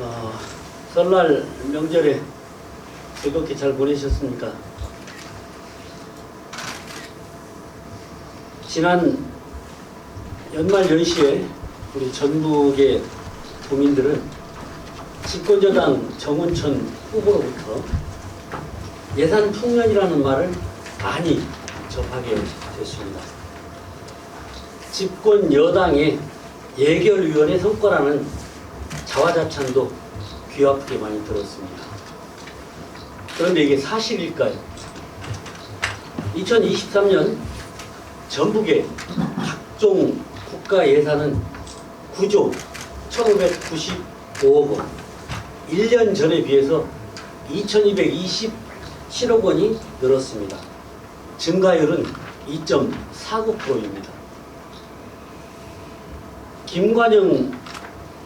어, 설날 명절에 즐겁게 잘 보내셨습니까? 지난 연말 연시에 우리 전북의 도민들은 집권여당 정운천 후보로부터 예산 풍년이라는 말을 많이 접하게 됐습니다. 집권 여당의 예결위원회 성과라는 자화자찬도 귀 아프게 많이 들었습니다. 그런데 이게 사실일까요? 2023년 전북의 각종 국가 예산은 9조 1,595억 원, 1년 전에 비해서 2,227억 원이 늘었습니다. 증가율은 2.49%입니다. 김관영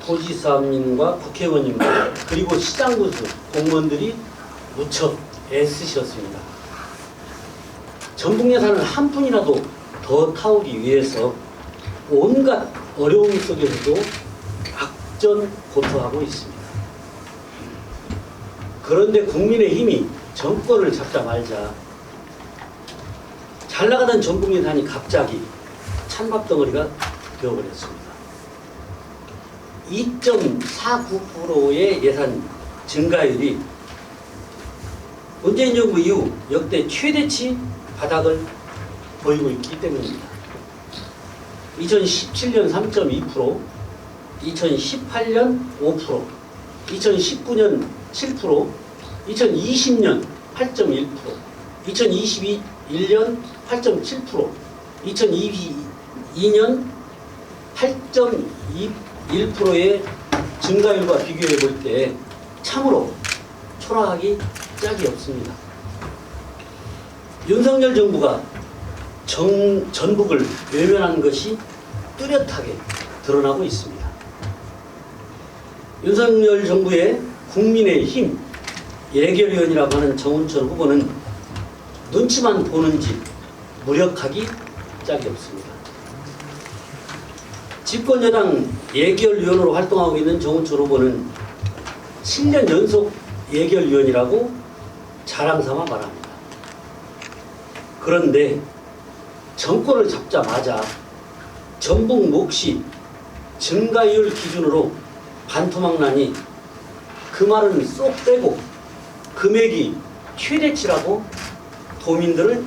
도지사님과 국회의원님과 그리고 시장군수 공무원들이 무척 애쓰셨습니다. 전북 예산을 한 푼이라도 더 타오기 위해서 온갖 어려움 속에서도 악전고투하고 있습니다. 그런데 국민의힘이 정권을 잡자마자 잘 나가던 전북 예산이 갑자기 찬밥덩어리가 되어버렸습니다. 2.49%의 예산 증가율이 문재인 정부 이후 역대 최대치 바닥을 보이고 있기 때문입니다. 2017년 3.2%, 2018년 5%, 2019년 7%, 2020년 8.1%, 2021년 8.7%, 2022년 8.21%의 증가율과 비교해 볼 때 참으로 초라하기 짝이 없습니다. 윤석열 정부가 전북을 외면한 것이 뚜렷하게 드러나고 있습니다. 윤석열 정부의 국민의힘 예결위원이라고 하는 정운천 후보는 눈치만 보는지 무력하기 짝이 없습니다. 집권여당 예결위원으로 활동하고 있는 정운천 후보는 7년 연속 예결위원이라고 자랑삼아 말합니다. 그런데 정권을 잡자마자 전북 몫이 증가율 기준으로 반토막 나니 그 말은 쏙 빼고 금액이 최대치라고 도민들을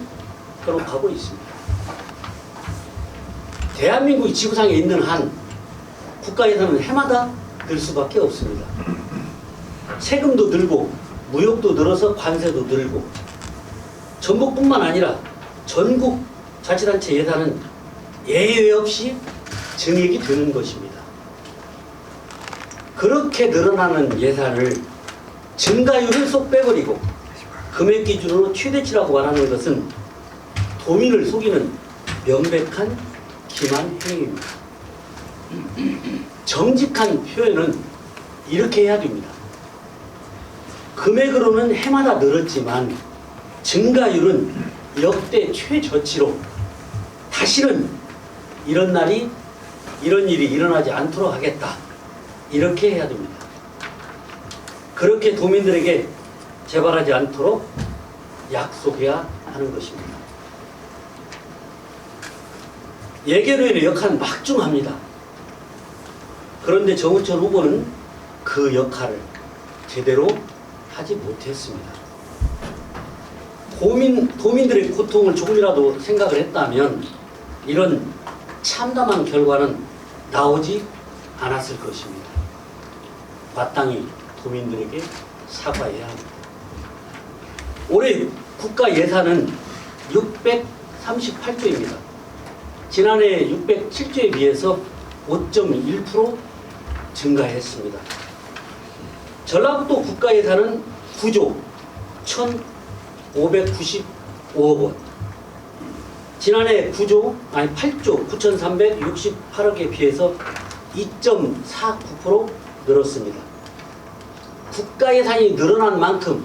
현혹하고 있습니다. 대한민국이 지구상에 있는 한 국가 예산은 해마다 늘 수밖에 없습니다. 세금도 늘고 무역도 늘어서 관세도 늘고 전북뿐만 아니라 전국 자치단체 예산은 예외 없이 증액이 되는 것입니다. 그렇게 늘어나는 예산을 증가율을 쏙 빼버리고 금액 기준으로 최대치라고 말하는 것은 도민을 속이는 명백한 기만 행위입니다. 정직한 표현은 이렇게 해야 됩니다. 금액으로는 해마다 늘었지만 증가율은 역대 최저치로 다시는 이런 일이 일어나지 않도록 하겠다. 이렇게 해야 됩니다. 그렇게 도민들에게 재발하지 않도록 약속해야 하는 것입니다. 예결위원의 역할은 막중합니다. 그런데 정운천 후보는 그 역할을 제대로 하지 못했습니다. 도민들의 고통을 조금이라도 생각을 했다면 이런 참담한 결과는 나오지 않았을 것입니다. 마땅히 도민들에게 사과해야 합니다. 올해 국가 예산은 638조입니다. 지난해 607조에 비해서 5.1% 증가했습니다. 전라북도 국가 예산은 9조 1,595억 원. 지난해 8조 9,368억에 비해서 2.49% 늘었습니다. 국가 예산이 늘어난 만큼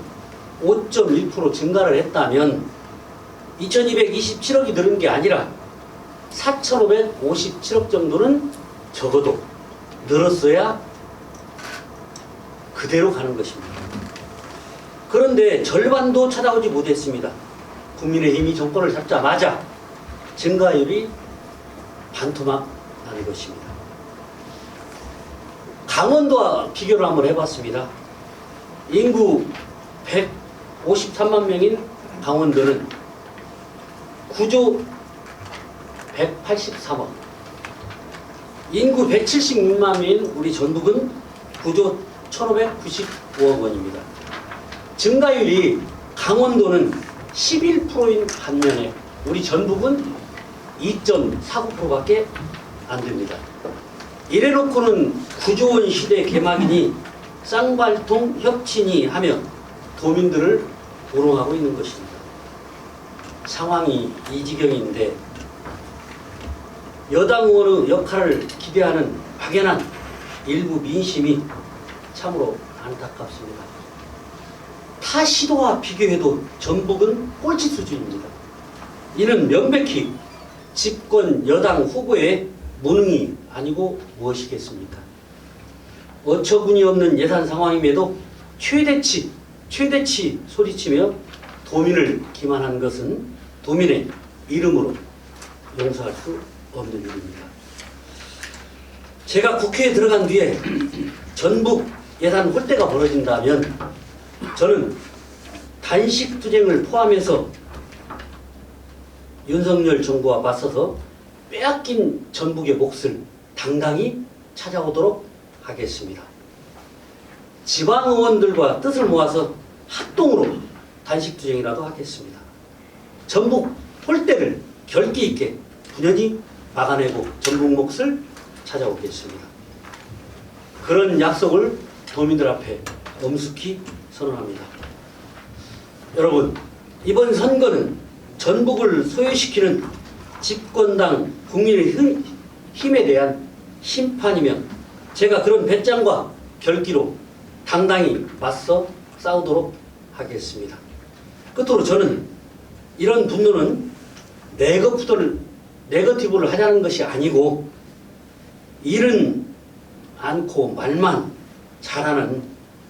5.1% 증가를 했다면 2,227억이 늘은 게 아니라 4,557억 정도는 적어도 늘었어야 그대로 가는 것입니다. 그런데 절반도 찾아오지 못했습니다. 국민의힘이 정권을 잡자마자 증가율이 반토막 나는 것입니다. 강원도와 비교를 한번 해봤습니다. 인구 153만 명인 강원도는 구조 183억, 인구 176만 명인 우리 전북은 구조 1595억 원입니다. 증가율이 강원도는 11%인 반면에 우리 전북은 2.49%밖에 안 됩니다. 이래놓고는 구조원 시대 개막이니 쌍발통 협치니 하며 도민들을 조롱하고 있는 것입니다. 상황이 이 지경인데 여당 의원의 역할을 기대하는 막연한 일부 민심이 참으로 안타깝습니다. 타 시도와 비교해도 전북은 꼴찌 수준입니다. 이는 명백히 집권 여당 후보의 무능이 아니고 무엇이겠습니까? 어처구니 없는 예산 상황임에도 최대치 소리치며 도민을 기만한 것은 도민의 이름으로 용서할 수 없는 일입니다. 제가 국회에 들어간 뒤에 전북 예산 홀대가 벌어진다면 저는 단식 투쟁을 포함해서 윤석열 정부와 맞서서 빼앗긴 전북의 몫을 당당히 찾아오도록 하겠습니다. 지방 의원들과 뜻을 모아서 합동으로 단식 투쟁이라도 하겠습니다. 전북 홀대를 결기 있게 분연히 막아내고 전북 몫을 찾아오겠습니다. 그런 약속을 도민들 앞에 엄숙히 선언합니다. 여러분, 이번 선거는 전북을 소외시키는 집권당 국민의힘에 대한 심판이며 제가 그런 배짱과 결기로 당당히 맞서 싸우도록 하겠습니다. 끝으로 저는 이런 분노는 네거티브를 하자는 것이 아니고 일은 않고 말만 잘하는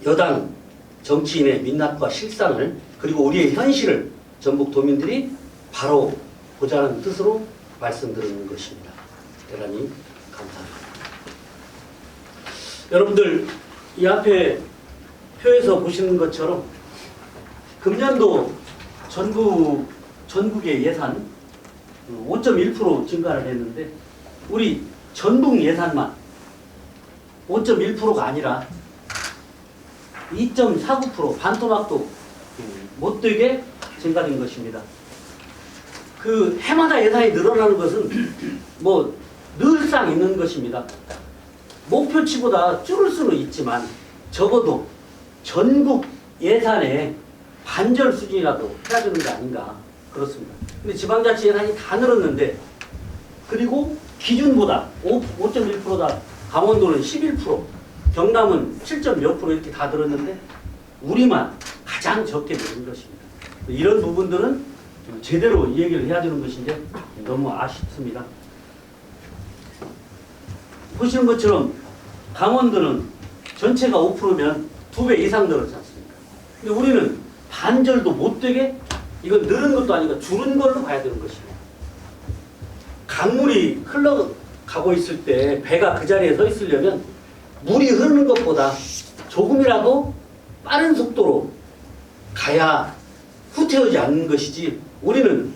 여당 정치인의 민낯과 실상을 그리고 우리의 현실을 전북 도민들이 바로 보자는 뜻으로 말씀드리는 것입니다. 대단히 감사합니다. 여러분들 이 앞에 표에서 보시는 것처럼 금년도 전국의 예산 5.1% 증가를 했는데 우리 전북 예산만 5.1%가 아니라 2.49% 반토막도 못되게 증가된 것입니다. 그 해마다 예산이 늘어나는 것은 뭐 늘상 있는 것입니다. 목표치보다 줄을 수는 있지만 적어도 전국 예산의 반절 수준이라도 해야 되는 게 아닌가 그렇습니다. 근데 지방자치 예산이 다 늘었는데 그리고 기준보다 5.1%다 강원도는 11%, 경남은 7.몇 % 이렇게 다 늘었는데 우리만 가장 적게 늘은 것입니다. 이런 부분들은 제대로 이 얘기를 해야 되는 것인데 너무 아쉽습니다. 보시는 것처럼 강원도는 전체가 5%면 2배 이상 늘었지 않습니까? 근데 우리는 반절도 못 되게 이건 늘은 것도 아니고 줄은 걸로 봐야 되는 것입니다. 강물이 흘러가고 있을 때 배가 그 자리에 서 있으려면 물이 흐르는 것보다 조금이라도 빠른 속도로 가야 후퇴하지 않는 것이지 것이지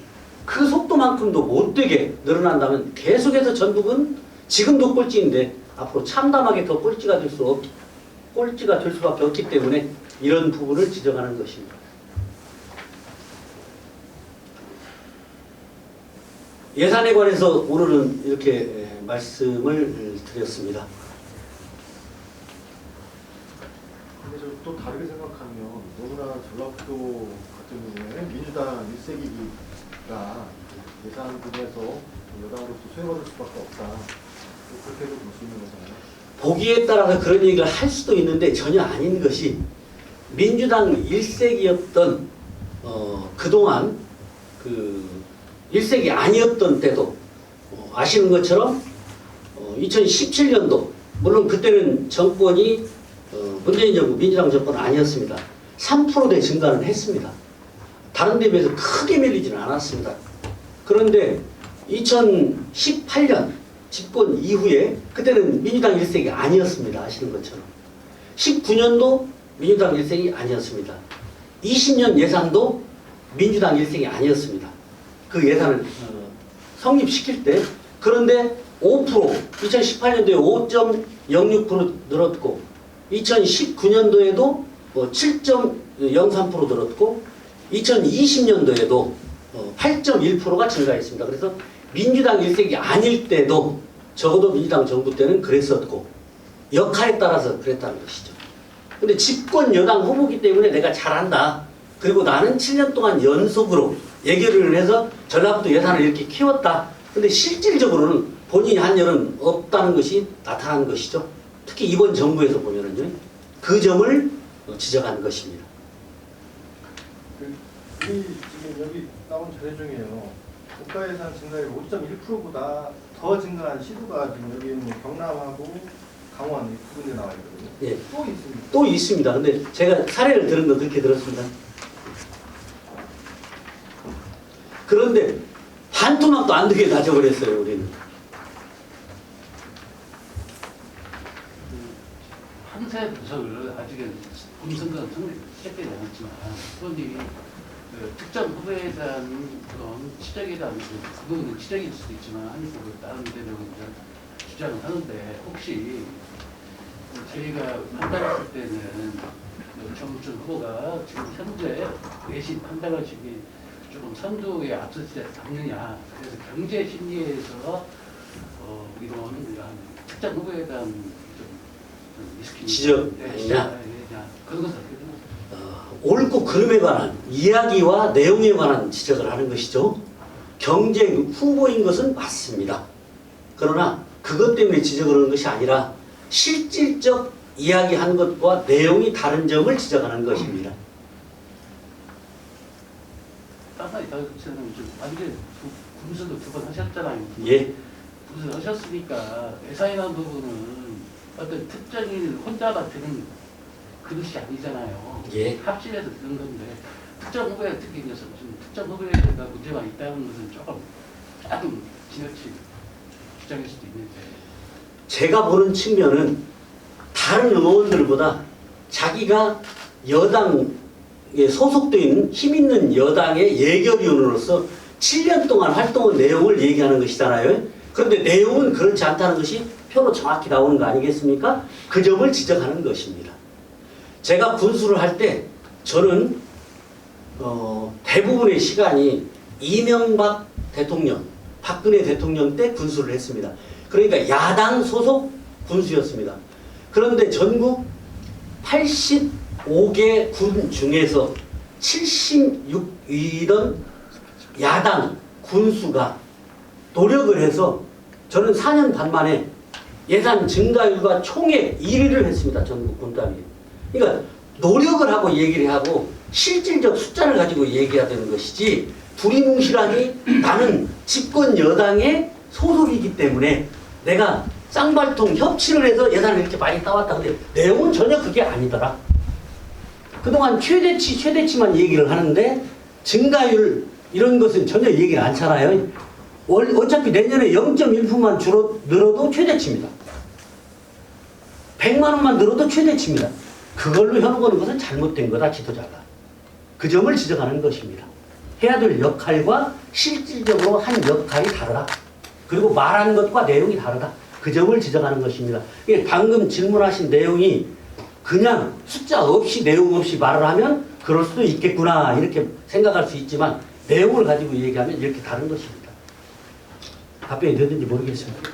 그 속도만큼도 못되게 늘어난다면 계속해서 전북은 지금도 꼴찌인데 앞으로 참담하게 더 꼴찌가 될 수밖에 없기 때문에 이런 부분을 지적하는 것입니다. 예산에 관해서 오늘은 이렇게 말씀을 드렸습니다. 근데 저 또 다르게 생각하면 너무나 전라북도 같은 경우에는 민주당 1세기가 예산 부분에서 여당으로서 소외받을 수밖에 없다. 그렇게도 볼 수 있는 거잖아요. 보기에 따라서 그런 얘기를 할 수도 있는데 전혀 아닌 것이 민주당 1세기였던 그동안 그 1세기 아니었던 때도 아시는 것처럼 2017년도 물론 그때는 정권이 문재인 정부 민주당 정권은 아니었습니다. 3%대 증가는 했습니다. 다른 데 비해서 크게 밀리지는 않았습니다. 그런데 2018년 집권 이후에 그때는 민주당 일색이 아니었습니다. 아시는 것처럼. 19년도 민주당 일색이 아니었습니다. 20년 예산도 민주당 일색이 아니었습니다. 그 예산을 성립시킬 때. 그런데 5%, 2018년도에 5.06% 늘었고 2019년도에도 7.03% 늘었고 2020년도에도 8.1%가 증가했습니다. 그래서 민주당 일색이 아닐 때도 적어도 민주당 정부 때는 그랬었고 역할에 따라서 그랬다는 것이죠. 근데 집권 여당 후보기 때문에 내가 잘한다. 그리고 나는 7년 동안 연속으로 예결을 해서 전라북도 예산을 이렇게 키웠다. 근데 실질적으로는 본인이 한 일은 없다는 것이 나타난 것이죠. 특히 이번 정부에서 보면은요. 그 점을 지적한 것입니다. 우리 지금 여기 나온 자료 중에요. 국가예산 증가율 5.1%보다 더 증가한 시도가 지금 여기 있는 경남하고 강원 이 두 군데 나와 있거든요. 예. 또 있습니다. 또 있습니다. 근데 제가 사례를 들은 건 그렇게 들었습니다. 그런데 반토막도 안 되게 다져버렸어요, 우리는. 항세 분석을 아직은 검증은 시작되지 않았지만 후보님이 특정 후보에 대한 그런 지적에 대한 그거는 지적일 수도 있지만 한국을 다른 데로 주장을 하는데 혹시 저희가 판단했을 때는 정우춘 후보가 지금 현재 내신 판단을 지금 조금 선두에 앞서지 않느냐. 그래서 경제 심리에서 이런 특정 후보에 대한 좀 지적이냐? 그런 것은 어떻게 생각하세요? 옳고 그름에 관한 이야기와 내용에 관한 지적을 하는 것이죠. 경쟁 후보인 것은 맞습니다. 그러나 그것 때문에 지적을 하는 것이 아니라 실질적 이야기한 것과 내용이 다른 점을 지적하는 것입니다. 따사이 다저는 좀 완전 군수도 두 번 하셨잖아요. 예. 군수 하셨으니까 예산에 나온 부분은 어떤 특정인 혼자가 드는 그릇이 아니잖아요. 예. 합심해서 드는 건데 특정 후보에 특히 있어서 특정 후보에 대해서 문제가 있다는 것은 조금 지나치 주장일 수도 있는데. 제가 보는 측면은 다른 의원들보다 자기가 여당에 소속되어 있는 힘 있는 여당의 예결위원으로서 7년 동안 활동한 내용을 얘기하는 것이잖아요. 그런데 내용은 그렇지 않다는 것이 표로 정확히 나오는 거 아니겠습니까? 그 점을 지적하는 것입니다. 제가 군수를 할 때 저는 대부분의 시간이 이명박 대통령, 박근혜 대통령 때 군수를 했습니다. 그러니까 야당 소속 군수였습니다. 그런데 전국 85개 군 중에서 76위던 야당 군수가 노력을 해서 저는 4년 반 만에 예산 증가율과 총액 1위를 했습니다. 전국 군단위. 그러니까 노력을 하고 얘기를 하고 실질적 숫자를 가지고 얘기해야 되는 것이지 두리뭉실하니 나는 집권 여당의 소속이기 때문에 내가 쌍발통 협치를 해서 예산을 이렇게 많이 따왔다. 근데 내용은 전혀 그게 아니더라. 그동안 최대치만 얘기를 하는데 증가율 이런 것은 전혀 얘기를 않잖아요. 어차피 내년에 0.1%만 늘어도 최대치입니다. 100만 원만 늘어도 최대치입니다. 그걸로 현혹하는 것은 잘못된 거다, 지도자가. 그 점을 지적하는 것입니다. 해야 될 역할과 실질적으로 한 역할이 다르다. 그리고 말한 것과 내용이 다르다. 그 점을 지적하는 것입니다. 방금 질문하신 내용이 그냥 숫자 없이 내용 없이 말을 하면 그럴 수도 있겠구나 이렇게 생각할 수 있지만 내용을 가지고 얘기하면 이렇게 다른 것입니다. 답변이 되는지 모르겠습니다.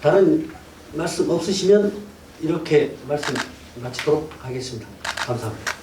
다른 말씀 없으시면 이렇게 말씀 마치도록 하겠습니다. 감사합니다.